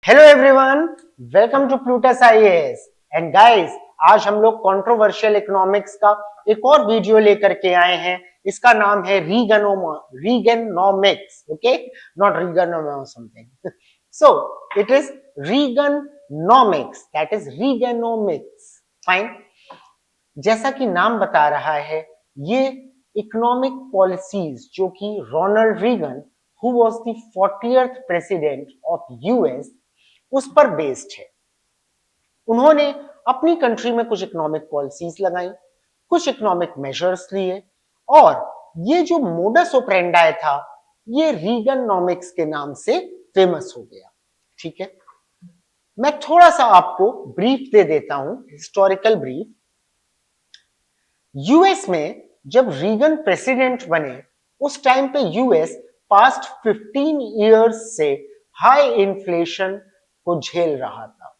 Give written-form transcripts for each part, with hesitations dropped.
Hello everyone, welcome to Plutus IAS. And guys, आज हम लोग कंट्रोवर्शियल इकोनॉमिक्स का एक और वीडियो लेकर के आए हैं। इसका नाम है Reaganomics, okay, not Reaganomo something. So it is Reaganomics, that is Reaganomics, fine. जैसा कि नाम बता रहा है, ये इकोनॉमिक पॉलिसीज जो कि Ronald Reagan, who was the 40th president of US, उस पर बेस्ड है। उन्होंने अपनी कंट्री में कुछ इकोनॉमिक पॉलिसीज लगाई, कुछ इकोनॉमिक मेजर्स लिए, और ये जो मोडस ऑपरेंडाई था, ये रीगनोमिक्स के नाम से फेमस हो गया। ठीक है, मैं थोड़ा सा आपको ब्रीफ दे देता हूं, हिस्टोरिकल ब्रीफ। यूएस में जब रीगन प्रेसिडेंट बने, उस टाइम पे यूएस पास्ट 15 इयर्स से हाई इन्फ्लेशन को झेल रहा था।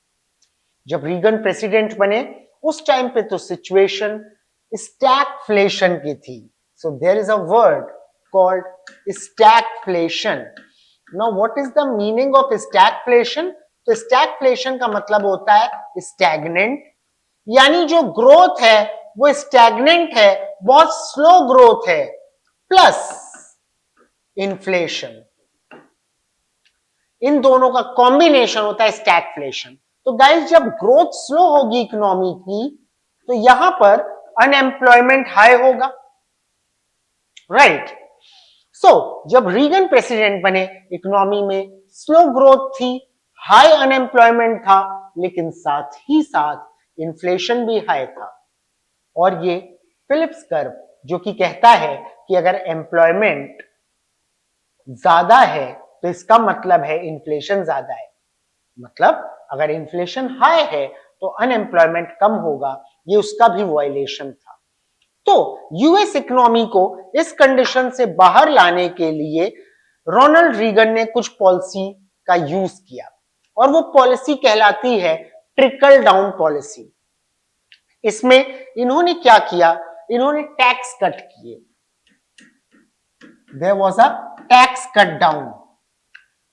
जब रीगन प्रेसिडेंट बने, उस टाइम पे तो सिचुएशन स्टैगफ्लेशन की थी। So there is a word called stagflation. Now what is the meaning of stagflation? तो स्टैगफ्लेशन का मतलब होता है स्टैग्नेंट, यानी जो ग्रोथ है वो स्टैग्नेंट है, बहुत स्लो ग्रोथ है, प्लस इन्फ्लेशन। इन दोनों का कॉम्बिनेशन होता है स्टैगफ्लेशन। तो गाइस, जब ग्रोथ स्लो होगी इकोनॉमी की, तो यहां पर अनएम्प्लॉयमेंट हाई होगा, राइट। सो जब रीगन प्रेसिडेंट बने, इकोनॉमी में स्लो ग्रोथ थी, हाई अनएम्प्लॉयमेंट था, लेकिन साथ ही साथ इन्फ्लेशन भी हाई था। और ये फिलिप्स कर्व जो कि कहता है कि अगर एम्प्लॉयमेंट ज्यादा है तो इसका मतलब है इन्फ्लेशन ज्यादा है, मतलब अगर इन्फ्लेशन हाई है तो अनएम्प्लॉयमेंट कम होगा। ये उसका भी वायलेशन था। तो यूएस इकोनॉमी को इस कंडीशन से बाहर लाने के लिए रोनाल्ड रीगन ने कुछ पॉलिसी का यूज किया, और वो पॉलिसी कहलाती है ट्रिकल डाउन पॉलिसी। इसमें इन्होंने क्या किया? इन्होंने टैक्स कट किए। There was a tax cut down.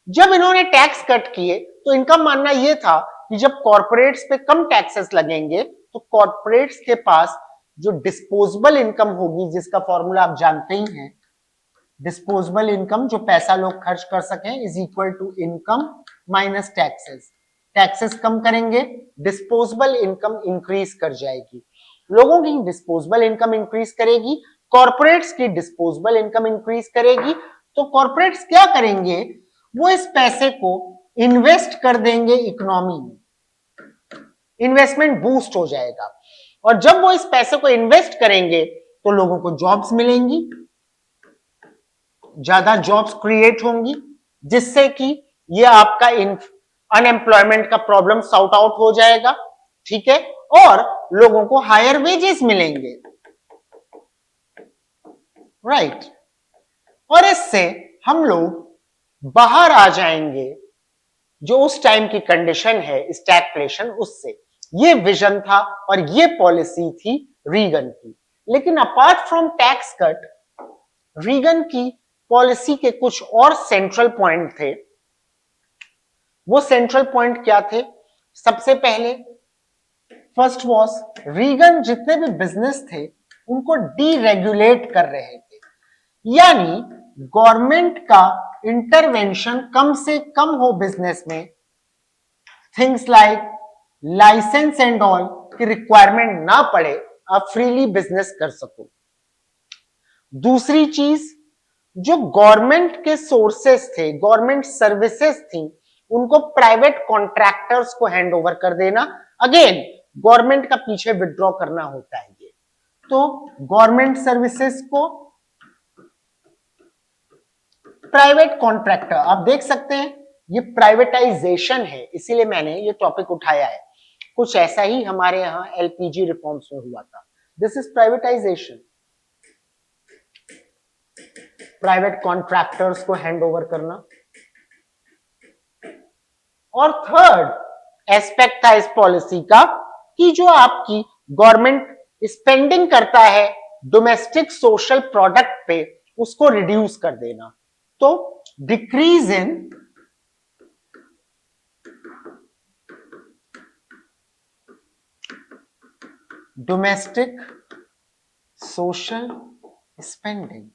जब इन्होंने टैक्स कट किए तो इनका मानना यह था कि जब कॉर्पोरेट्स पे कम टैक्सेस लगेंगे तो कॉर्पोरेट्स के पास जो डिस्पोजेबल इनकम होगी, जिसका फॉर्मूला आप जानते ही हैं, डिस्पोजेबल इनकम, जो पैसा लोग खर्च कर सकें, is equal to income minus taxes. Taxes कम करेंगे, डिस्पोजेबल इनकम इंक्रीज कर जाएगी। लोगों की डिस्पोजेबल इनकम इंक्रीज करेगी, कॉर्पोरेट्स की डिस्पोजेबल इनकम इंक्रीज करेगी। तो कॉर्पोरेट्स क्या करेंगे? वो इस पैसे को इन्वेस्ट कर देंगे इकोनॉमी में, इन्वेस्टमेंट बूस्ट हो जाएगा। और जब वो इस पैसे को इन्वेस्ट करेंगे तो लोगों को जॉब्स मिलेंगी, ज्यादा जॉब्स क्रिएट होंगी, जिससे कि ये आपका अनएम्प्लॉयमेंट का प्रॉब्लम सॉर्ट आउट हो जाएगा, ठीक है, और लोगों को हायर वेजेस मिलेंगे, राइट। और इससे हम लोग बाहर आ जाएंगे जो उस टाइम की कंडीशन है स्टैगफ्लेशन, उससे। ये विजन था और ये पॉलिसी थी रीगन की। लेकिन apart from tax cut, Reagan की पॉलिसी के कुछ और सेंट्रल पॉइंट थे। वो सेंट्रल पॉइंट क्या थे? सबसे पहले, फर्स्ट वॉज, रीगन जितने भी बिजनेस थे उनको डीरेगुलेट कर रहे थे, यानी गवर्नमेंट का इंटरवेंशन कम से कम हो बिजनेस में। Things like licence and all की रिक्वायरमेंट ना पड़े, आप फ्रीली बिजनेस कर सको। दूसरी चीज, जो गवर्नमेंट के सोर्सेस थे, गवर्नमेंट सर्विसेज थी, उनको प्राइवेट कॉन्ट्रैक्टर्स को हैंड ओवर कर देना। अगेन गवर्नमेंट का पीछे विड्रॉ करना होता है ये। तो गवर्नमेंट सर्विसेज को प्राइवेट कॉन्ट्रैक्टर, आप देख सकते हैं ये प्राइवेटाइजेशन है, इसीलिए मैंने ये टॉपिक उठाया है। कुछ ऐसा ही हमारे यहां एलपीजी रिफॉर्म्स में हुआ था। This is privatisation, private contractors को हैंड ओवर करना। और थर्ड एस्पेक्ट था इस पॉलिसी का कि जो आपकी गवर्नमेंट स्पेंडिंग करता है डोमेस्टिक सोशल प्रोडक्ट पे, उसको रिड्यूस कर देना। तो decrease in domestic social spending,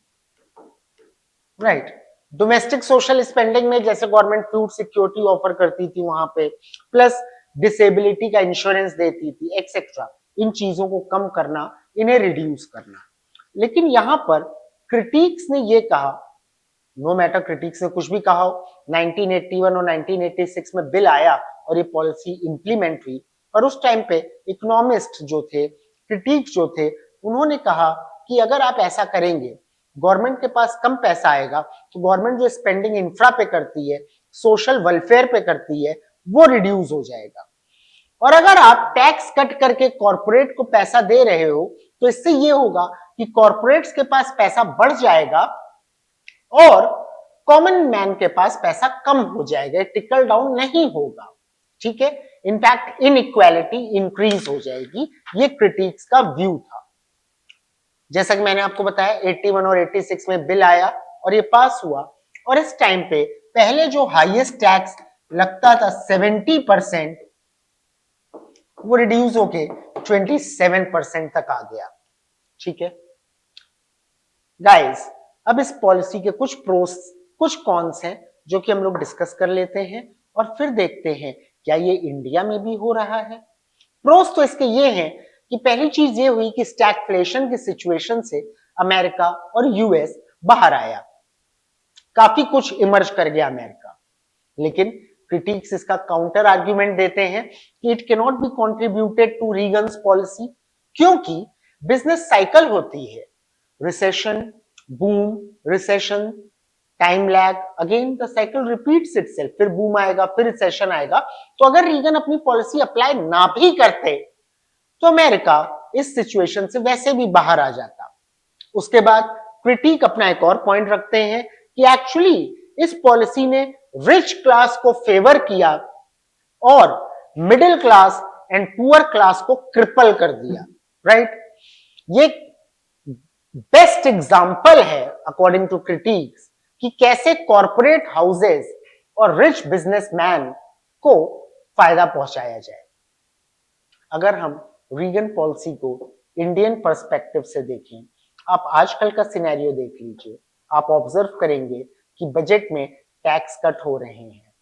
right. Domestic social spending में जैसे गवर्नमेंट फूड सिक्योरिटी ऑफर करती थी वहां पे, प्लस डिसेबिलिटी का इंश्योरेंस देती थी एक्सेट्रा, इन चीजों को कम करना, इन्हें रिड्यूस करना। लेकिन यहां पर क्रिटिक्स ने ये कहा, नो मैटर क्रिटिक्स ने कुछ भी कहा हो, 1981 और 1986 में बिल आया और ये पॉलिसी इंप्लीमेंट हुई, पर उस टाइम पे इकोनॉमिस्ट जो थे, क्रिटिक्स जो थे, उन्होंने कहा कि अगर आप ऐसा करेंगे, गवर्नमेंट के पास कम पैसा आएगा, तो गवर्नमेंट जो स्पेंडिंग इंफ्रा पे करती है, सोशल वेलफेयर पे करती है, वो रिड्यूस हो जाएगा। और अगर आप टैक्स कट करके कॉर्पोरेट को पैसा दे रहे हो, तो इससे ये होगा कि कॉर्पोरेट्स के पास पैसा बढ़ जाएगा और कॉमन मैन के पास पैसा कम हो जाएगा, टिकल डाउन नहीं होगा, ठीक है। इनफैक्ट इनइक्वालिटी इंक्रीज हो जाएगी। ये क्रिटिक्स का व्यू था। जैसा कि मैंने आपको बताया 81 और 86 में बिल आया और ये पास हुआ, और इस टाइम पे पहले जो हाईएस्ट टैक्स लगता था 70%, वो रिड्यूस होके 27% तक आ गया, ठीक है। गाइस, अब इस पॉलिसी के कुछ प्रोस कुछ कॉन्स हैं जो कि हम लोग डिस्कस कर लेते हैं और फिर देखते हैं क्या ये इंडिया में भी हो रहा है। प्रोस तो इसके ये हैं कि पहली चीज ये हुई कि स्टैगफ्लेशन की सिचुएशन से अमेरिका और यूएस बाहर आया, काफी कुछ इमर्ज कर गया अमेरिका। लेकिन क्रिटिक्स इसका काउंटर आर्ग्यूमेंट देते हैं कि it can not be contributed to Reagan's policy, क्योंकि बिजनेस साइकिल होती है, recession, boom, recession, time lag, again the cycle repeats itself, फिर बूम आएगा, फिर रिसेशन आएगा। तो अगर रीगन अपनी पॉलिसी अप्लाई ना भी करते तो अमेरिका इस सिचुएशन से वैसे भी बाहर आ जाता। उसके बाद क्रिटिक अपना एक और पॉइंट रखते हैं कि एक्चुअली इस पॉलिसी ने रिच क्लास को फेवर किया और middle class and poor class को क्रिपल कर दिया, राइट। ये बेस्ट एग्जांपल है अकॉर्डिंग टू क्रिटिक्स कि कैसे कॉर्पोरेट हाउसेस और रिच बिजनेसमैन को फायदा पहुंचाया जाए। अगर हम रीगन पॉलिसी को इंडियन पर्सपेक्टिव से देखें, आप आजकल का सिनेरियो देख लीजिए, आप ऑब्जर्व करेंगे कि बजट में टैक्स कट हो रहे हैं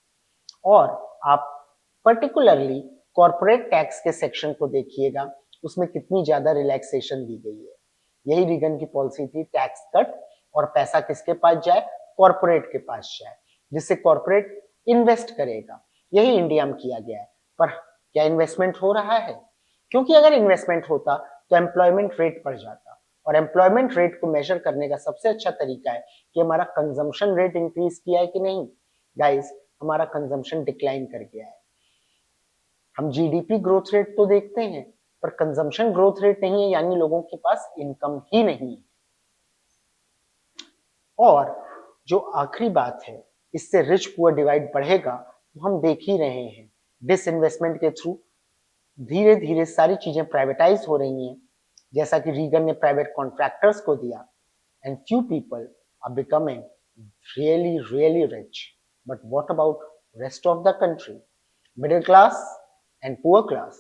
और आप पर्टिकुलरली कॉर्पोरेट टैक्स के सेक्शन को देखिएगा, उसमें कितनी ज्यादा रिलैक्सेशन दी गई है। यही रीगन की पॉलिसी थी, टैक्स कट और पैसा किसके पास जाए, कॉर्पोरेट के पास जाए, जिससे कॉर्पोरेट इन्वेस्ट करेगा। यही इंडिया में किया गया है। पर क्या इन्वेस्टमेंट हो रहा है? क्योंकि अगर इन्वेस्टमेंट होता तो एम्प्लॉयमेंट रेट बढ़ जाता, और एम्प्लॉयमेंट रेट को मेजर करने का सबसे अच्छा तरीका है कि हमारा कंजम्पशन रेट इंक्रीज किया है कि नहीं। गाइस, हमारा कंजम्पशन डिक्लाइन कर गया है। हम जीडीपी ग्रोथ रेट तो देखते हैं, पर कंजम्पशन ग्रोथ रेट नहीं है, यानी लोगों के पास इनकम ही नहीं है। और जो आखिरी बात है, इससे रिच पुअर डिवाइड बढ़ेगा, तो हम देख ही रहे हैं डिसइन्वेस्टमेंट के थ्रू धीरे धीरे सारी चीजें प्राइवेटाइज हो रही हैं, जैसा कि रीगन ने प्राइवेट कॉन्ट्रैक्टर्स को दिया, and few people are becoming really really rich. But what about rest of the country, middle class and poor class?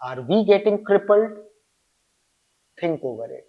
Are we getting crippled? Think over it.